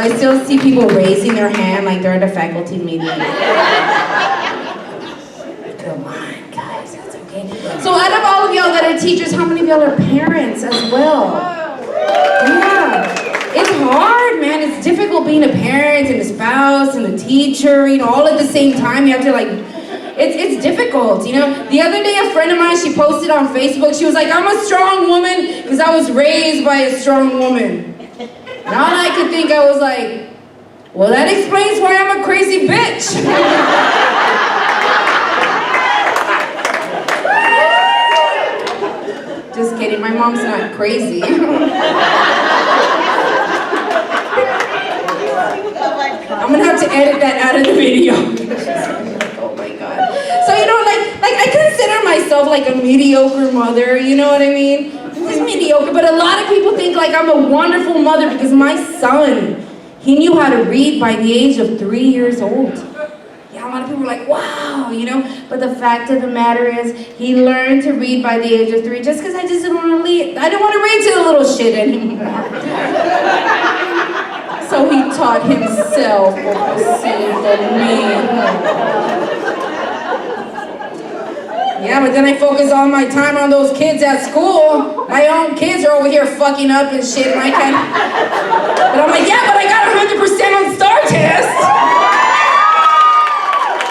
I still see people raising their hand like they're at a faculty meeting. Come on, guys, that's okay. So out of all of y'all that are teachers, how many of y'all are parents as well? Yeah. It's hard, man. It's difficult being a parent and a spouse and a teacher, all at the same time. You have to it's difficult, The other day a friend of mine, she posted on Facebook, she was like, I'm a strong woman because I was raised by a strong woman. And all I could think, I was like, well, that explains why I'm a crazy bitch. Just kidding, my mom's not crazy. I'm gonna have to edit that out of the video. Oh my God. So, I consider myself like a mediocre mother, you know what I mean? It's mediocre, but a lot of people think like I'm a wonderful mother because my son, he knew how to read by the age of 3 years old. Yeah, a lot of people are like, wow, but the fact of the matter is he learned to read by the age of 3 just because I didn't want to read to the little shit anymore. So he taught himself what was safe for me. Yeah, but then I focus all my time on those kids at school. My own kids are over here fucking up and shit, and I can't. But I'm like, yeah, but I got 100% on STAR test.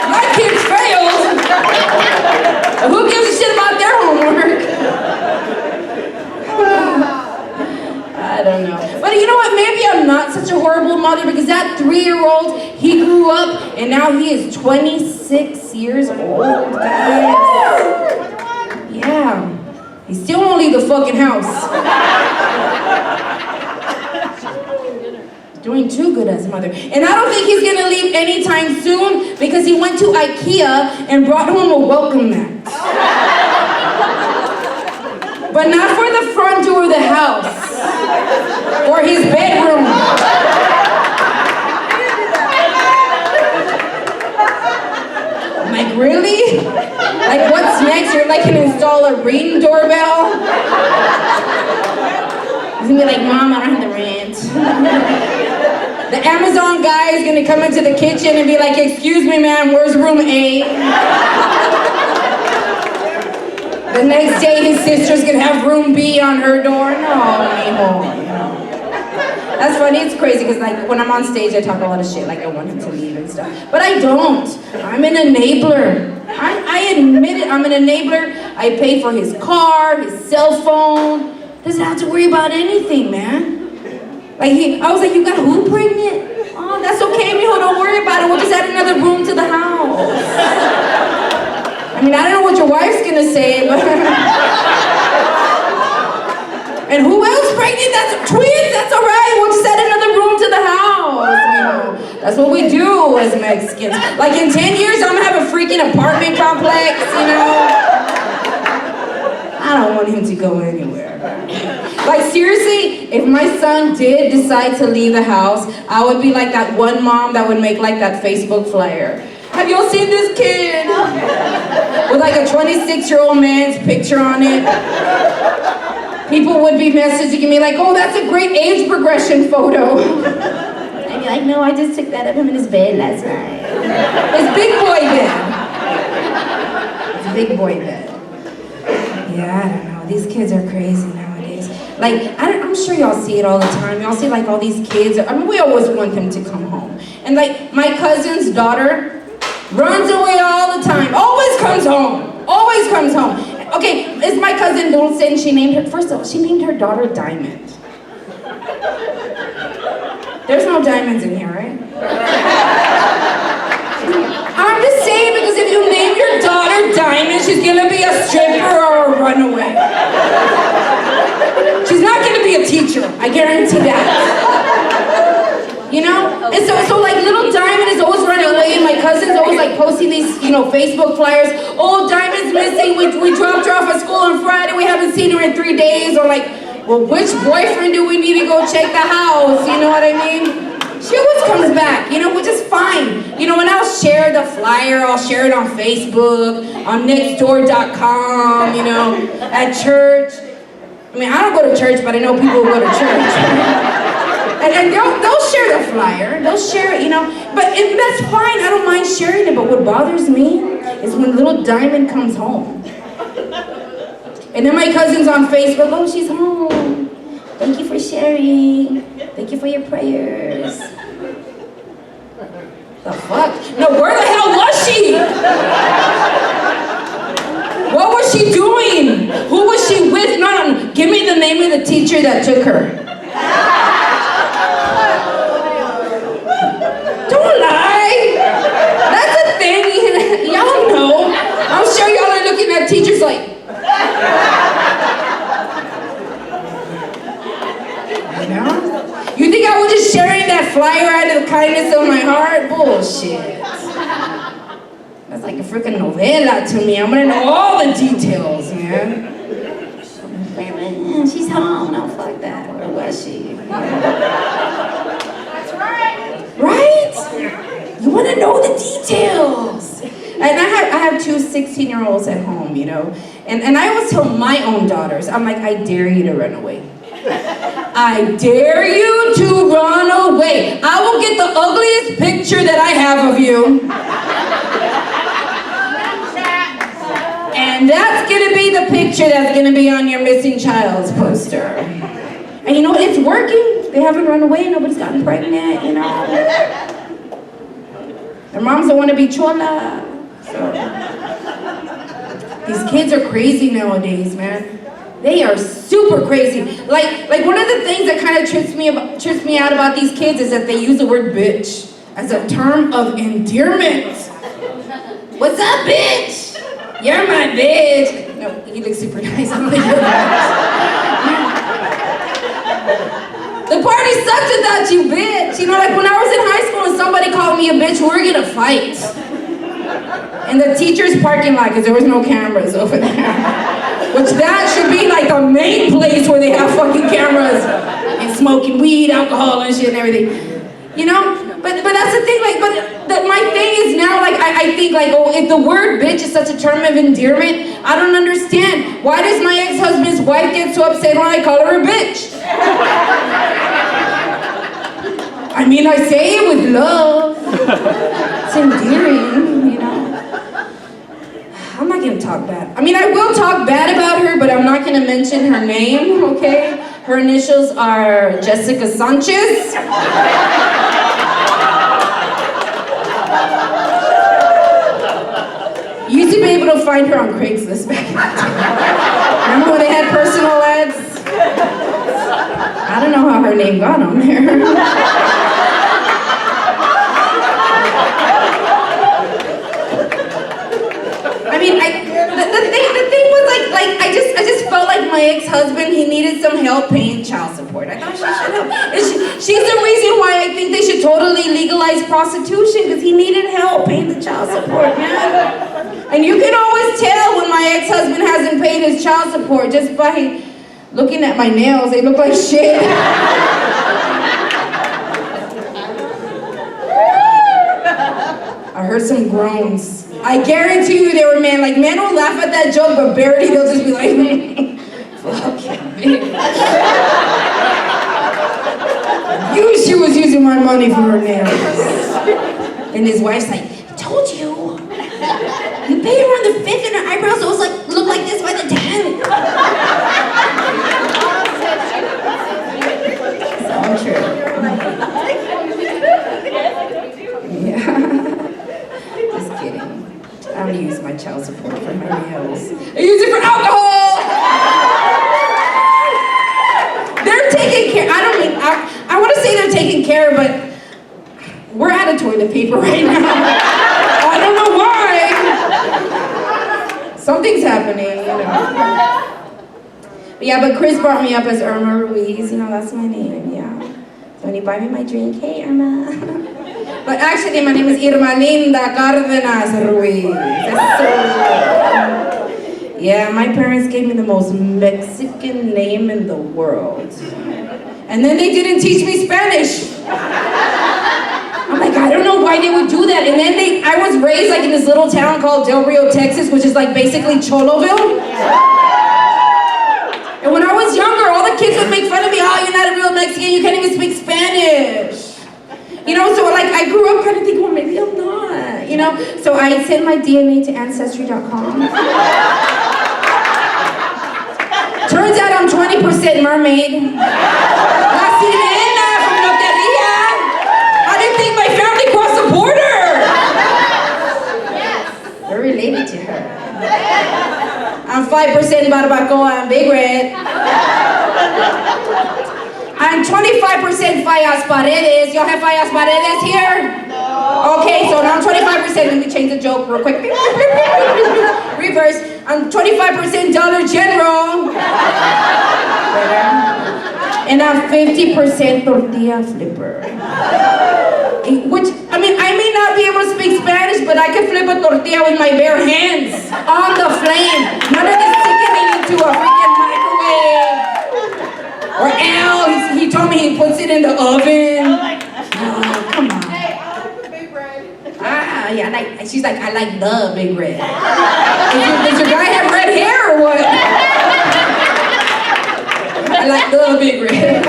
My kids failed. Who gives a shit about their homework? I don't know. But you know what? Maybe I'm not such a horrible mother because that 3-year-old, he grew up and now he is 26 years old, guys. Yeah. He still won't leave the fucking house. He's doing too good as a mother. And I don't think he's gonna leave anytime soon because he went to IKEA and brought home a welcome mat. But not for the front door of the house. Or his bedroom. I'm like, really? Like, what's next? You're like gonna install a Ring doorbell? He's gonna be like, Mom, I don't have the rent. The Amazon guy is gonna come into the kitchen and be like, excuse me, ma'am, where's room A? The next day, his sister's gonna have room B on her door. No, mijo. That's funny, it's crazy, because when I'm on stage, I talk a lot of shit, I want him to leave and stuff. But I don't. I'm an enabler. I admit it, I'm an enabler. I pay for his car, his cell phone. Doesn't have to worry about anything, man. I was like, you got who pregnant? Oh, that's okay, mijo, don't worry about it. We'll just add another room to the house. I mean, I don't know what your wife's gonna say, but... And who else pregnant? That's twins, that's all right. We'll just add another room to the house. That's what we do as Mexicans. In 10 years, I'm gonna have a freaking apartment complex, I don't want him to go anywhere. Seriously, if my son did decide to leave the house, I would be like that one mom that would make that Facebook flyer. Have y'all seen this kid? With a 26-year-old man's picture on it. People would be messaging me oh, that's a great age progression photo. I'd be like, no, I just took that of him in his bed last night. His big boy bed. His big boy bed. Yeah, I don't know. These kids are crazy nowadays. I'm sure y'all see it all the time. Y'all see all these kids. We always want them to come home. And my cousin's daughter runs away all the time. Always comes home. Always comes home. Okay, it's my cousin Dulce, she named her, first of all, she named her daughter Diamond. There's no diamonds in here, right? I'm just saying because if you name your daughter Diamond, she's gonna be a stripper or a runaway. She's not gonna be a teacher, I guarantee that. And so little Diamond is always running away, and my cousin's always posting these, Facebook flyers. Oh, Diamond's missing. We dropped her off at school on Friday. We haven't seen her in 3 days. Or well, which boyfriend do we need to go check the house? You know what I mean? She always comes back, which is fine. And I'll share the flyer. I'll share it on Facebook, on nextdoor.com, at church. I don't go to church, but I know people who go to church. And they'll share the flyer. They'll share it, you know. But that's fine. I don't mind sharing it. But what bothers me is when little Diamond comes home. And then my cousin's on Facebook. Oh, she's home. Thank you for sharing. Thank you for your prayers. The fuck? No, where the hell was she? What was she doing? Who was she with? No, give me the name of the teacher that took her. Don't lie. That's a thing. Y'all know. I'm sure y'all are looking at teachers like, you know? You think I was just sharing that flyer out of the kindness of my heart? Bullshit. That's like a freaking novela to me. I'm gonna know all the details, man. She's home. No, fuck that. Where was she? That's right. Right? You wanna know the details. And I have two 16-year-olds at home, you know? And I always tell my own daughters, I'm like, I dare you to run away. I dare you to run away. I will get the ugliest picture that I have of you. And that's gonna be the picture that's gonna be on your missing child's poster. And you know, it's working. They haven't run away, nobody's gotten pregnant, you know. Their moms don't wanna be chola. So. These kids are crazy nowadays, man. They are super crazy. Like one of the things that kind of trips me out about these kids is that they use the word bitch as a term of endearment. What's up, bitch? You're my bitch. No, he looks super nice. I'm like, you're nice. The party sucked without you, bitch. You know, like when I was in high school and somebody called me a bitch, we were gonna fight. In the teacher's parking lot, because there was no cameras over there. Which that should be like the main place where they have fucking cameras and smoking weed, alcohol and shit and everything. You know? But that's the thing, like, but my thing is now, like, I think, like, oh, if the word bitch is such a term of endearment, I don't understand. Why does my ex-husband's wife get so upset when I call her a bitch? I mean, I say it with love. It's endearing, you know? I'm not gonna talk bad. I mean, I will talk bad about her, but I'm not gonna mention her name, okay? Her initials are Jessica Sanchez. You used to be able to find her on Craigslist back in the day. Remember when they had personal ads? I don't know how her name got on there. I mean, the thing was like I just felt like my ex-husband, he needed some help paying child support. I thought she should help. She's the reason why I think they should totally legalize prostitution, because he needed help paying the child support, man. And you can always tell when my ex-husband hasn't paid his child support just by looking at my nails. They look like shit. I heard some groans. I guarantee you they were men. Like, men will laugh at that joke, but barely they'll just be like, fuck you. She was using my money for her nails. And his wife's like, I told you. You paid her on the 5th and her eyebrows always like look like this by the 10th. So true. Yeah. Just kidding. I don't use my child support for my nails. I use it for alcohol! They're taking care, I want to say they're taking care, but we're out of toilet paper right now. I don't know why. Something's happening, you know. But yeah, but Chris brought me up as Irma Ruiz, you know, that's my name, yeah. So when you buy me my drink, hey Irma. But actually, my name is Irma Linda Cardenas Ruiz. That's so weird. Yeah, my parents gave me the most Mexican name in the world. And then they didn't teach me Spanish. I'm like, I don't know why they would do that. And then I was raised like in this little town called Del Rio, Texas, which is like basically Choloville. And when I was younger, all the kids would make fun of me. Oh, you're not a real Mexican. You can't even speak Spanish. You know, so like I grew up kind of thinking, well, maybe I'm not. You know, so I sent my DNA to Ancestry.com. Turns out I'm 20% mermaid. La sirena from Loteria. I didn't think my family crossed the border. Yes. We're related to her. I'm 5% barbacoa and big red. I'm 25% Fallas Paredes. Y'all have Fallas Paredes here? No. Okay, so now I'm 25%. Let me change the joke real quick. Reverse. I'm 25% Dollar General. And I'm 50% tortilla flipper. Which, I mean, I may not be able to speak Spanish, but I can flip a tortilla with my bare hands on the flame. None of this sticking into a freaking microwave. Or he told me he puts it in the oven. Oh, come on. Hey, I like the big red. Ah, yeah, she's like, I like the big red. Does your guy have red hair or what? I like the big red.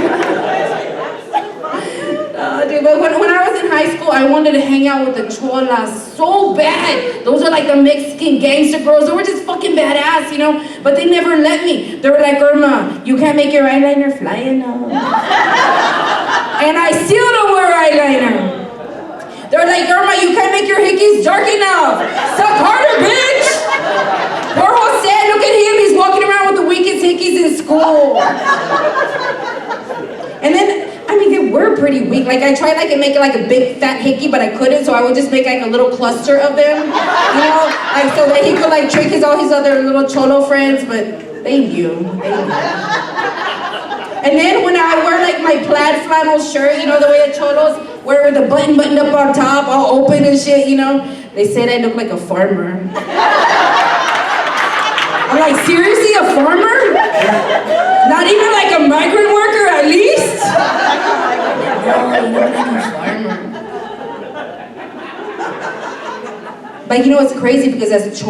Dude, but when I was in high school, I wanted to hang out with the cholas so bad. Those are like the Mexican gangster girls. They were just fucking badass, you know? But they never let me. They were like, Irma, you can't make your eyeliner fly enough. And I still don't wear eyeliner. They're like, Irma, you can't make your hickeys dark enough. Suck harder, bitch! Poor Jose, look at him. He's walking around with the weakest hickeys in school. And then, I mean, they were pretty weak. Like, I tried to make it like a big fat hickey, but I couldn't, so I would just make like a little cluster of them, you know? Like, so that he could like trick all his other little cholo friends, but they knew. And then when I wear like my plaid flannel shirt, you know, the way the cholos wear with the button buttoned up on top, all open and shit, you know? They said I look like a farmer. I'm like, seriously, a farmer? Not even like a migrant worker at least? No, you look like a farmer. But you know what's crazy? Because as those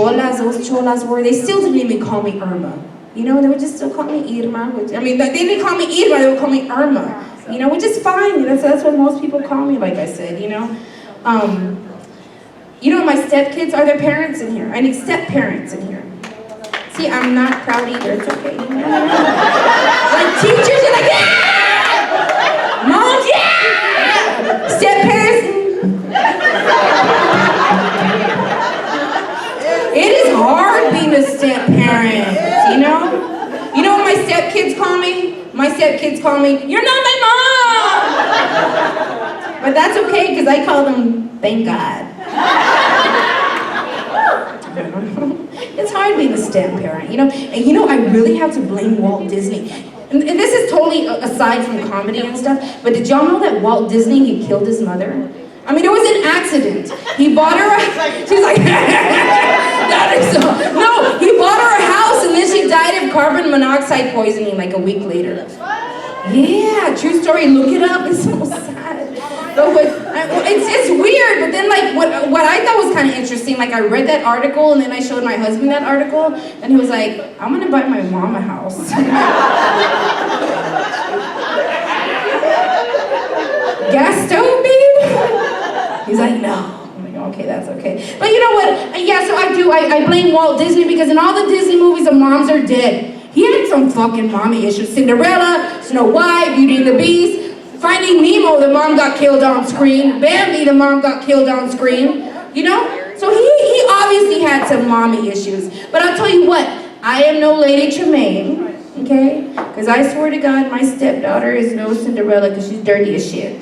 cholas were, they still didn't even call me Irma. You know, they would just still call me Irma. Which, I mean, they didn't call me Irma, they would call me Irma. You know, which is fine. That's what most people call me, like I said, you know. You know, my stepkids are their parents in here. I need step-parents in here. See, I'm not proud either, it's okay. Like teachers are like, yeah! Moms, yeah! Step-parents. It is hard being a step-parent, you know? You know what my stepkids call me? My stepkids call me, you're not my mom! But that's okay, because I call them, thank God. It's hard being a step-parent, you know? And you know, I really have to blame Walt Disney. And this is totally aside from comedy and stuff, but did y'all know that Walt Disney, he killed his mother? I mean, it was an accident. He bought her she's like, that is so, no, he bought her a house and then she died of carbon monoxide poisoning like a week later. Yeah, true story, look it up, it's so sad. But it's weird, but then like what I thought was kind of interesting, like I read that article and then I showed my husband that article and he was like, I'm gonna buy my mom a house. Gas stove, babe? He's like, no. I'm like, okay, that's okay. But you know what? Yeah, so I blame Walt Disney because in all the Disney movies, the moms are dead. He had some fucking mommy issues. Cinderella, Snow White, Beauty and the Beast. Finding Nemo, the mom got killed on screen. Bambi, the mom got killed on screen. You know? So he obviously had some mommy issues. But I'll tell you what, I am no Lady Tremaine, okay? Because I swear to God, my stepdaughter is no Cinderella because she's dirty as shit.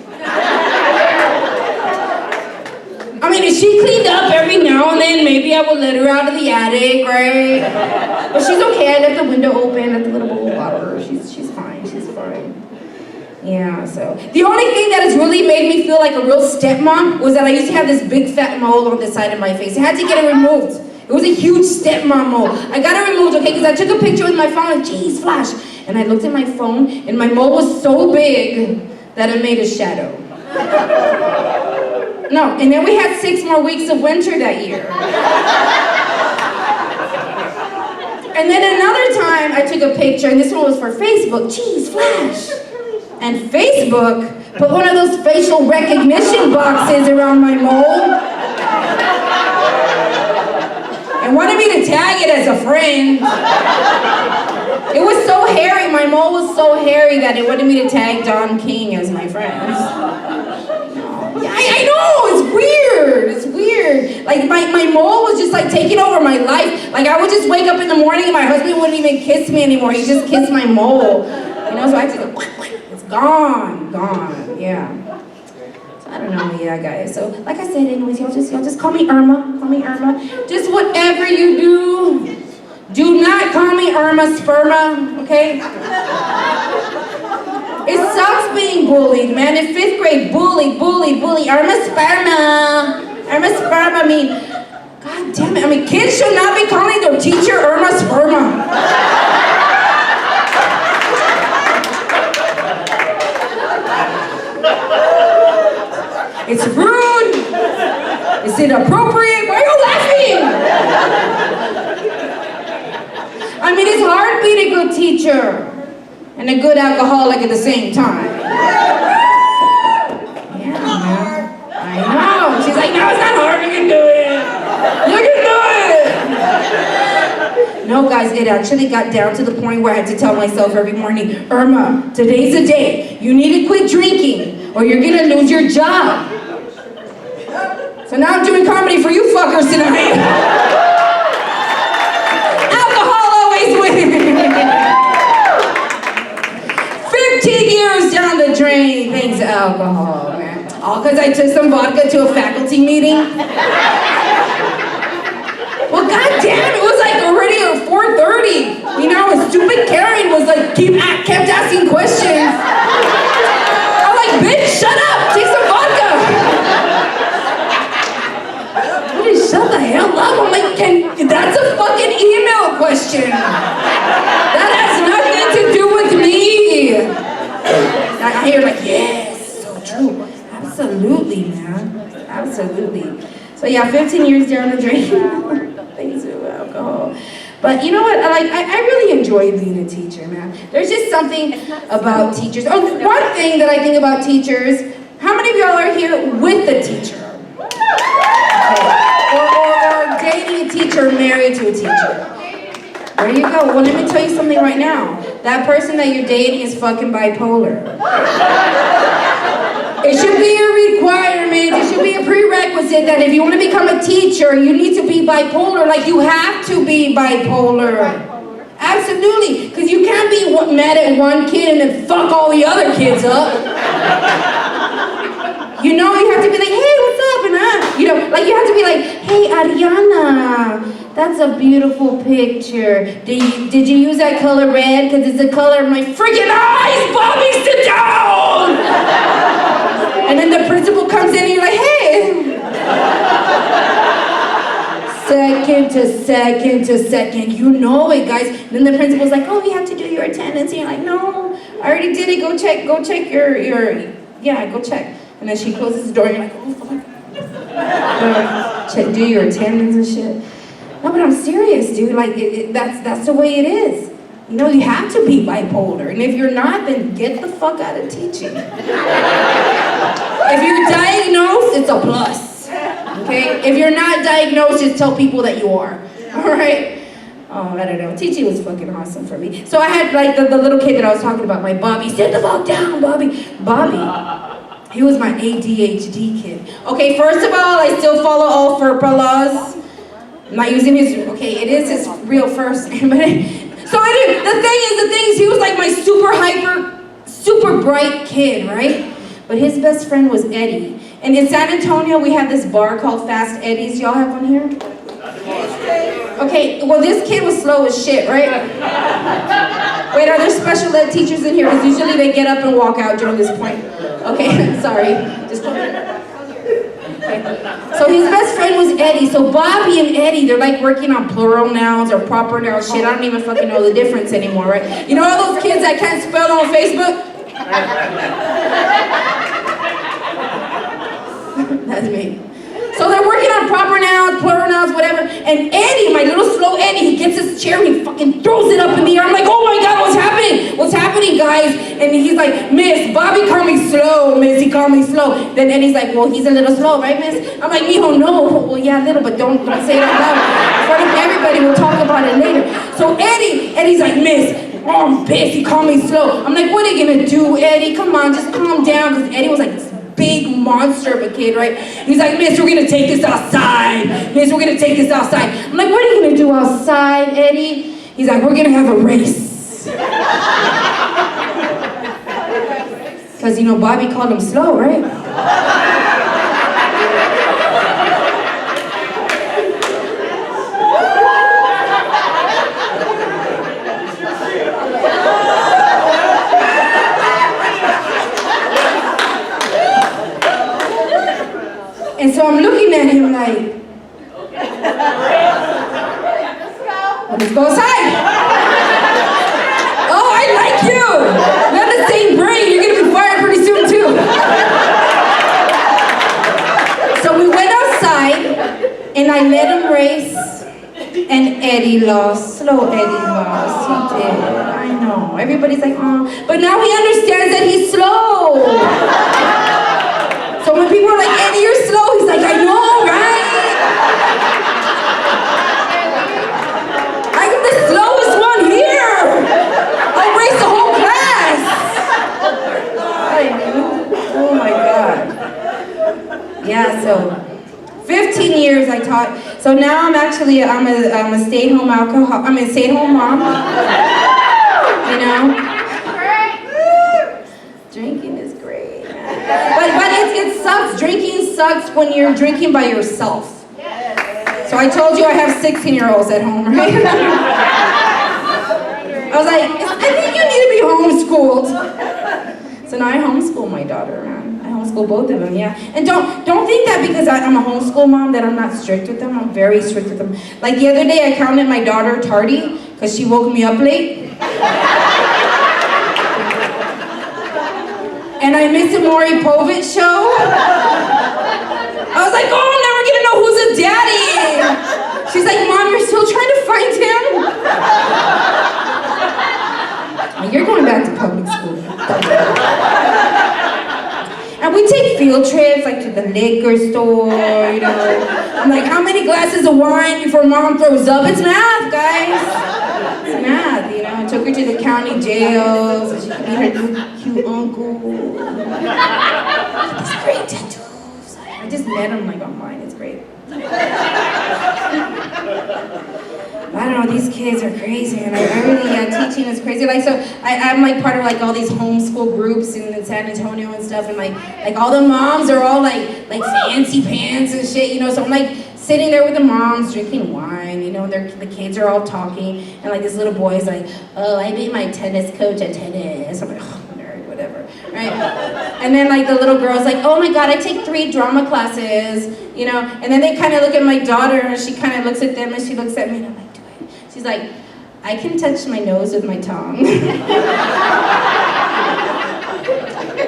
I mean, if she cleaned up every now and then, maybe I will let her out of the attic, right? But she's okay. I left the window open, let the little bowl of water. She's fine. She's fine. Yeah, so. The only thing that has really made me feel like a real stepmom was that I used to have this big fat mole on the side of my face. I had to get it removed. It was a huge stepmom mole. I got it removed, okay, because I took a picture with my phone and geez, flash. And I looked at my phone and my mole was so big that it made a shadow. No, and then we had 6 more weeks of winter that year. And then another time I took a picture, and this one was for Facebook. Jeez, flash. And Facebook put one of those facial recognition boxes around my mole. And wanted me to tag it as a friend. It was so hairy, my mole was so hairy that it wanted me to tag Don King as my friends. I know, it's weird. Like my mole was just like taking over my life. Like I would just wake up in the morning and my husband wouldn't even kiss me anymore. He just kissed my mole. You know, so I had to go, it's gone, yeah. So I don't know, yeah guys. So like I said, anyways, y'all just call me Irma. Just whatever you do not call me Irma Sperma, okay? It sucks being bullied, man. In 5th grade, bully. Irma Sperma. I mean, god damn it. I mean, kids should not be calling their teacher Irma Sperma. It's rude. It's inappropriate. Why are you laughing? I mean, it's hard being a good teacher and a good alcoholic at the same time. Yeah, man. I know. She's like, no, it's not hard. You can do it. No, guys, it actually got down to the point where I had to tell myself every morning, Irma, today's the day. You need to quit drinking or you're going to lose your job. So now I'm doing comedy for you fuckers tonight. Alcohol always wins. 15 years down the drain, thanks to alcohol, man. All because I took some vodka to a faculty meeting. Well, goddamn, it was like already at 4:30. You know, a stupid Karen was like, kept asking questions. I'm like, bitch, shut up, take some vodka. Shut the hell up. I'm like, that's a fucking email question. That has nothing to do with me. I hear like, yes, so true. Absolutely, man. Absolutely. So yeah, 15 years down the drain. Thanks to alcohol. But you know what? I really enjoy being a teacher, man. There's just something about teachers. Oh, one thing that I think about teachers, how many of y'all are here with the teacher? Okay. Or dating a teacher, married to a teacher. There you go. Well, let me tell you something right now. That person that you're dating is fucking bipolar. It should be a requirement. It should be a prerequisite that if you want to become a teacher, you need to be bipolar. Like, you have to be bipolar. Absolutely. Because you can't be mad at one kid and then fuck all the other kids up. You know, you have to be like, hey, what's up? And you know, like you have to be like, hey, Ariana, that's a beautiful picture. Did you use that color red? Because it's the color of my freaking eyes. Bobby, sit down! And then the principal comes in and you're like, hey. Second. You know it, guys. And then the principal's like, oh, you have to do your attendance. And you're like, no, I already did it. Go check your, yeah, go check. And then she closes the door and you're like, oh, fuck. Do your attendance and shit. No, but I'm serious, dude. Like, that's the way it is. You know, you have to be bipolar. And if you're not, then get the fuck out of teaching. If you're diagnosed, it's a plus. Okay? If you're not diagnosed, just tell people that you are. All right? Oh, I don't know. Teaching was fucking awesome for me. So I had, like, the little kid that I was talking about, my Bobby. Sit the fuck down, Bobby. He was my ADHD kid. Okay, first of all, I still follow all FERPA laws. I'm not using his, okay, it is his real first name, but so anyway, the thing is, he was like my super bright kid, right? But his best friend was Eddie. And in San Antonio, we have this bar called Fast Eddie's. Y'all have one here? Okay, well, this kid was slow as shit, right? Wait, are there special ed teachers in here? Because usually they get up and walk out during this point. Okay, sorry. Just okay. So his best friend was Eddie. So Bobby and Eddie, they're like working on plural nouns or proper nouns. Shit, I don't even fucking know the difference anymore, right? You know all those kids that can't spell on Facebook? That's me. So they're working on proper nouns, plural nouns, whatever. and Eddie, my little slow Eddie, he gets his chair and he fucking throws it up in the air. I'm like, oh my God, what's happening? What's happening, guys? And he's like, Miss, Bobby called me slow, Miss, he called me slow. Then Eddie's like, well, he's a little slow, right, Miss? I'm like, mijo, no. Well, yeah, a little, but don't say it out loud. In front of everybody, we'll talk about it later. So Eddie's like, Miss, oh, I'm pissed, he called me slow. I'm like, what are you gonna do, Eddie? Come on, just calm down. Because Eddie was like this big monster of a kid, right? He's like, Miss, we're gonna take this outside. Miss, we're gonna take this outside. I'm like, what are you gonna do outside, Eddie? He's like, we're gonna have a race. Because, you know, Bobby called him slow, right? And so I'm looking at him like, let's go outside. Oh, I like you. We have the same brain. You're gonna be fired pretty soon too. So we went outside and I let him race and Eddie lost. Slow Eddie lost. He did. I know. Everybody's like, oh. But now he understands that he's slow. So when people are like, Eddie, you're slow, he's like, I know, right? I'm the slowest one here. I'll race the whole class. Oh my God. Yeah, so 15 years I taught. So now I'm a stay-at-home alcoholic. I'm a stay-at-home mom. You know? Drinking is great. But it sucks. Drinking sucks when you're drinking by yourself. So I told you I have 16-year-olds at home, right? I was like, I think you need to be homeschooled. So now I homeschool my daughter, man. I homeschool both of them, yeah. And don't think that because I'm a homeschool mom that I'm not strict with them. I'm very strict with them. Like the other day I counted my daughter tardy because she woke me up late. And I missed a Maury Povich show. I was like, oh, I'm never gonna know who's a daddy. She's like, Mom, you're still trying to find him? You're going back to public school. And we take field trips, like to the liquor store, you know. I'm like, how many glasses of wine before Mom throws up? It's math, guys. It's math, you know. I took her to the county jail so she could meet her new cute uncle. These great tattoos. I just met him like online. It's great. I don't know, these kids are crazy, and I really, teaching is crazy. Like, so I'm like part of like all these homeschool groups in San Antonio and stuff, and like all the moms are all like fancy pants and shit, you know. So I'm like sitting there with the moms drinking wine, you know, and the kids are all talking, and like this little boy is like, oh, I beat my tennis coach at tennis. I'm like, oh, nerd, whatever, right? And then like the little girl's like, oh my God, I take 3 drama classes, you know. And then they kind of look at my daughter, and she kind of looks at them, and she looks at me, and I'm like, she's like, I can touch my nose with my tongue.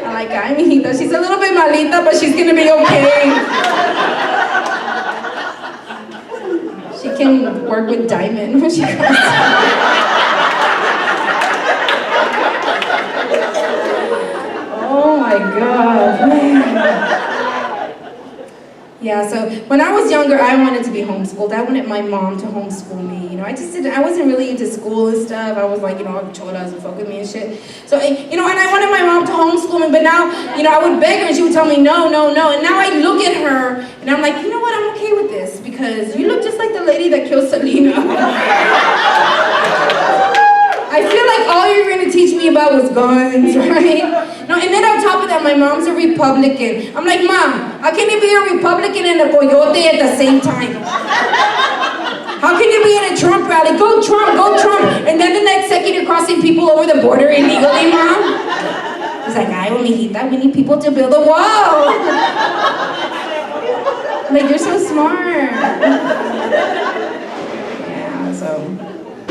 I'm like, ay, mijita, she's a little bit malita, but she's gonna be okay. She can work with Diamond when she comes. Oh my God. Yeah, so when I was younger, I wanted to be homeschooled. I wanted my mom to homeschool me. You know, I wasn't really into school and stuff. I was like, you know, cholas and fuck with me and shit. So, you know, and I wanted my mom to homeschool me, but now, you know, I would beg her and she would tell me no, no, no. And now I look at her and I'm like, you know what, I'm okay with this because you look just like the lady that killed Selena. I feel like all you're gonna teach me about was guns, right? No, and then on top of that, my mom's a Republican. I'm like, Mom, how can you be a Republican and a coyote at the same time? How can you be in a Trump rally? Go Trump, go Trump. And then the next second you're crossing people over the border illegally, Mom? He's like, ay, mijita, we need people to build a wall. Like, you're so smart. Yeah, so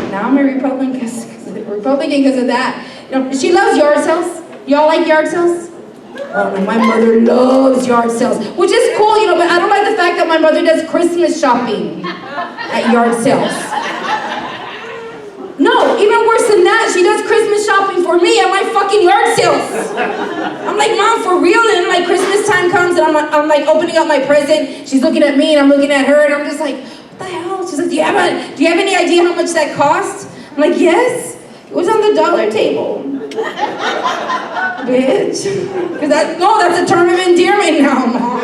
now I'm a Republican because of that. You know, she loves yard sales. Y'all like yard sales? Oh no, my mother loves yard sales, which is cool cool, you know, but I don't like the fact that my mother does Christmas shopping at yard sales. No, even worse than that, she does Christmas shopping for me at my fucking yard sales. I'm like, Mom, for real? And then like Christmas time comes and I'm like opening up my present. She's looking at me and I'm looking at her and I'm just like, what the hell? She's like, do you have any idea how much that cost? I'm like, yes. It was on the dollar table. Bitch. That's a term of endearment now, Mom.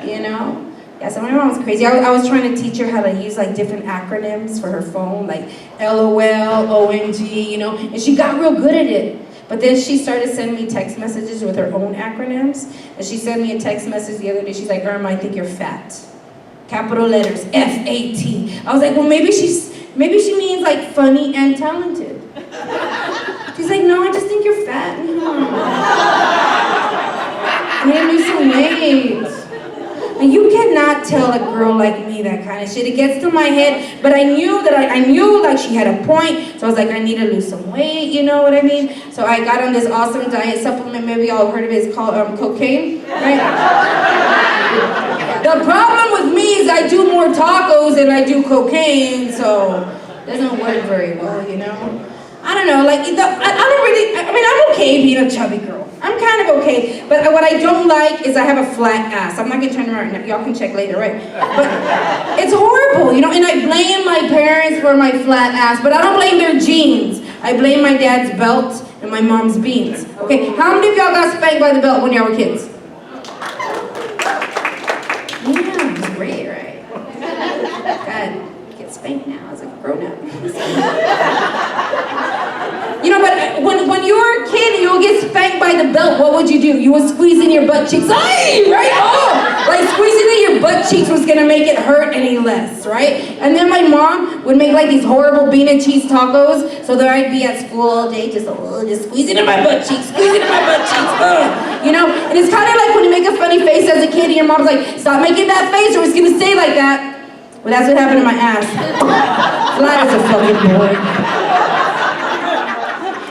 You know? Yeah, so my mom was crazy. I was trying to teach her how to use like different acronyms for her phone, like LOL, OMG, you know, and she got real good at it. But then she started sending me text messages with her own acronyms, and she sent me a text message the other day. She's like, Irma, I think you're fat. Capital letters, F-A-T. I was like, well, maybe she means like funny and talented. She's like, no, I just think you're fat. I need to lose some weight. And you cannot tell a girl like me that kind of shit. It gets to my head, but I knew like she had a point. So I was like, I need to lose some weight, you know what I mean? So I got on this awesome diet supplement, maybe y'all heard of it, it's called cocaine, right? The problem with me is I do more tacos than I do cocaine, so it doesn't work very well, you know? I don't know, like, I'm okay being a chubby girl. I'm kind of okay, but what I don't like is I have a flat ass. I'm not gonna turn around, y'all can check later, right? But it's horrible, you know, and I blame my parents for my flat ass, but I don't blame their genes. I blame my dad's belt and my mom's beans. Okay, how many of y'all got spanked by the belt when y'all were kids? Yeah, it's great, right? God, get spanked now as a grown-up. You know, but when you were a kid and you would get spanked by the belt, what would you do? You would squeeze in your butt cheeks. Ay, right? Oh, like squeezing in your butt cheeks was gonna make it hurt any less, right? And then my mom would make like these horrible bean and cheese tacos, so that I'd be at school all day just squeezing in my butt cheeks, squeezing in my butt cheeks, you know? And it's kind of like when you make a funny face as a kid and your mom's like, stop making that face or it's gonna stay like that. Well, that's what happened to my ass. Flat as a fucking board.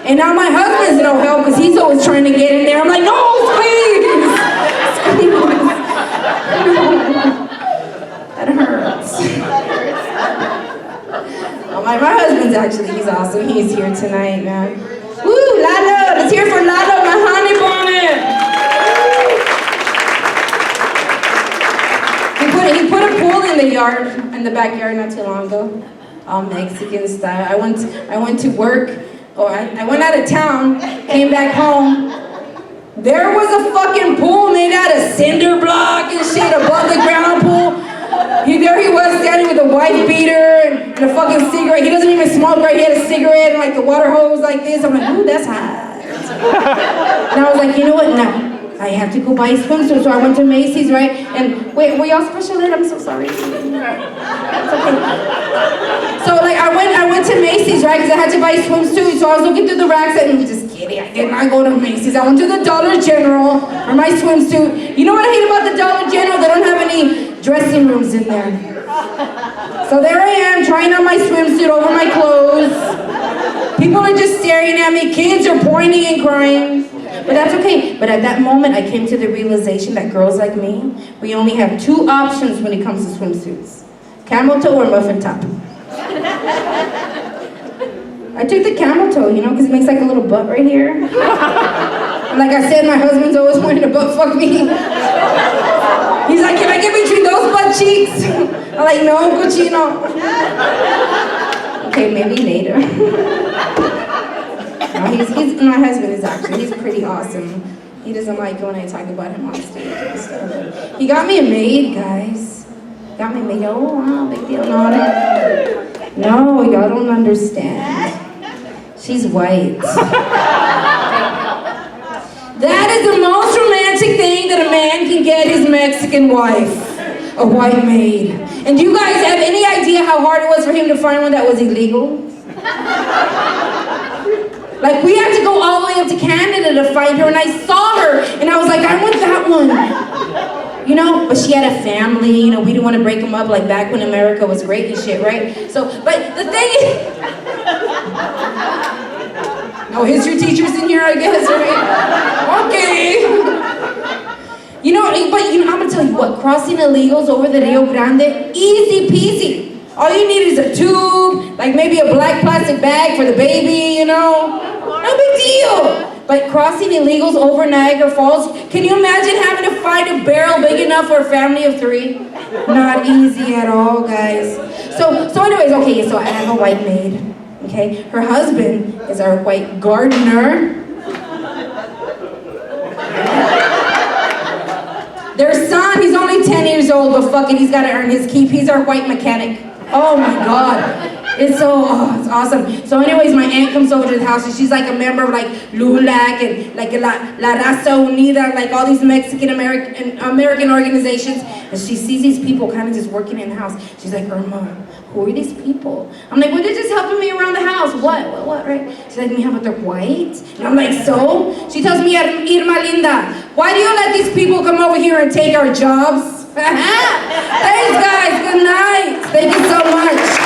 And now my husband's no help because he's always trying to get in there. I'm like, no, please! That hurts. Oh, my husband's actually, he's awesome. He's here tonight, man. Woo, Lalo! Let's hear for Lalo, my honey bunny! He put a pool in the backyard not too long ago. All Mexican style. I went to work. I went out of town, came back home. There was a fucking pool made out of cinder block and shit, above the ground pool. There he was standing with a white beater and a fucking cigarette. He doesn't even smoke, right? He had a cigarette and like the water hose like this. I'm like, ooh, that's hot. And I was like, you know what? No. I have to go buy a swimsuit, so I went to Macy's, right? And wait, were y'all special ed? I'm so sorry. It's okay. So like I went to Macy's, right? Because I had to buy a swimsuit, so I was looking through the racks and just kidding. I did not go to Macy's. I went to the Dollar General for my swimsuit. You know what I hate about the Dollar General? They don't have any dressing rooms in there. So there I am trying on my swimsuit over my clothes. People are just staring at me. Kids are pointing and crying. But that's okay. But at that moment, I came to the realization that girls like me, we only have two options when it comes to swimsuits. Camel toe or muffin top. I took the camel toe, you know, because it makes like a little butt right here. And like I said, my husband's always wanting to butt fuck me. He's like, can I get between those butt cheeks? I'm like, no, cochino. Okay, maybe later. No, my husband is actually, he's pretty awesome. He doesn't like when I talk about him on stage and stuff. He got me a maid, guys. Got me a maid. Oh, wow, big deal. No, y'all don't understand. She's white. That is the most romantic thing that a man can get his Mexican wife. A white maid. And do you guys have any idea how hard it was for him to find one that was illegal? Like, we had to go all the way up to Canada to find her, and I saw her, and I was like, I want that one. You know, but she had a family, you know, we didn't want to break them up like back when America was great and shit, right? So, but the thing is... No history teachers in here, I guess, right? Okay. You know, but you know, I'm gonna tell you what, crossing illegals over the Rio Grande, easy peasy. All you need is a tube, like maybe a black plastic bag for the baby, you know? No big deal. But crossing illegals over Niagara Falls, can you imagine having to find a barrel big enough for a family of 3? Not easy at all, guys. So anyways, okay, so I have a white maid, okay? Her husband is our white gardener. Their son, he's only 10 years old, but fuck it, he's gotta earn his keep. He's our white mechanic. Oh my God. It's awesome. So anyways, my aunt comes over to the house and she's like a member of like LULAC and like La Raza Unida, like all these Mexican-American organizations. And she sees these people kind of just working in the house. She's like, Irma, who are these people? I'm like, well, they're just helping me around the house. What, right? She's like, yeah, but they're white. And I'm like, so? She tells me, Irma Linda, why do you let these people come over here and take our jobs? Thanks, guys. Good night. Thank you so much.